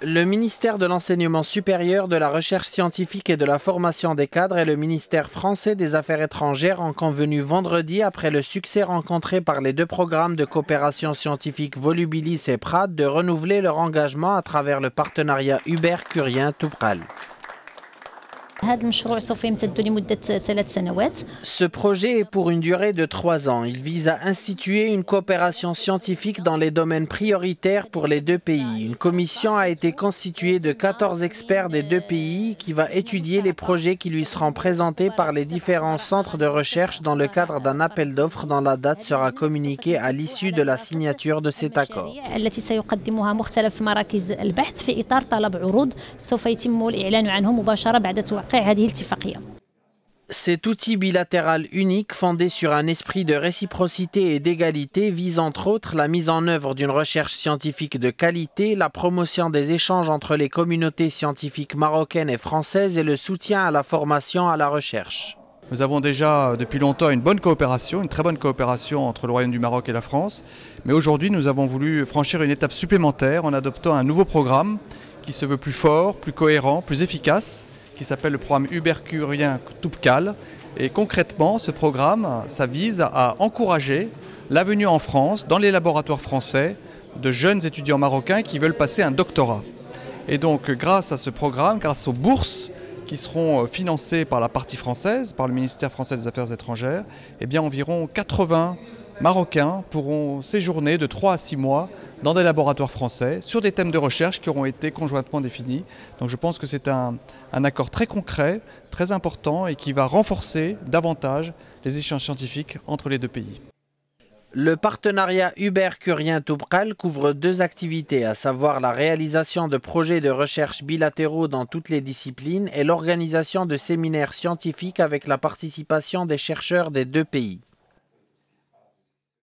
Le ministère de l'Enseignement supérieur, de la Recherche scientifique et de la formation des cadres et le ministère français des Affaires étrangères ont convenu vendredi, après le succès rencontré par les deux programmes de coopération scientifique Volubilis et PRAD, de renouveler leur engagement à travers le partenariat Hubert-Curien-Toubkal. Ce projet est pour une durée de 3 ans. Il vise à instituer une coopération scientifique dans les domaines prioritaires pour les deux pays. Une commission a été constituée de 14 experts des deux pays qui va étudier les projets qui lui seront présentés par les différents centres de recherche dans le cadre d'un appel d'offres dont la date sera communiquée à l'issue de la signature de cet accord. Cet outil bilatéral unique, fondé sur un esprit de réciprocité et d'égalité, vise entre autres la mise en œuvre d'une recherche scientifique de qualité, la promotion des échanges entre les communautés scientifiques marocaines et françaises et le soutien à la formation à la recherche. Nous avons déjà depuis longtemps une bonne coopération, une très bonne coopération entre le Royaume du Maroc et la France. Mais aujourd'hui, nous avons voulu franchir une étape supplémentaire en adoptant un nouveau programme qui se veut plus fort, plus cohérent, plus efficace, qui s'appelle le programme Hubert-Curien-Toubkal. Et concrètement, ce programme, ça vise à encourager la venue en France, dans les laboratoires français, de jeunes étudiants marocains qui veulent passer un doctorat. Et donc, grâce à ce programme, grâce aux bourses qui seront financées par la partie française, par le ministère français des Affaires étrangères, eh bien, environ 80 Marocains pourront séjourner de 3 à 6 mois dans des laboratoires français sur des thèmes de recherche qui auront été conjointement définis. Donc je pense que c'est un accord très concret, très important et qui va renforcer davantage les échanges scientifiques entre les deux pays. Le partenariat Hubert-Curien-Toubkal couvre 2 activités, à savoir la réalisation de projets de recherche bilatéraux dans toutes les disciplines et l'organisation de séminaires scientifiques avec la participation des chercheurs des deux pays.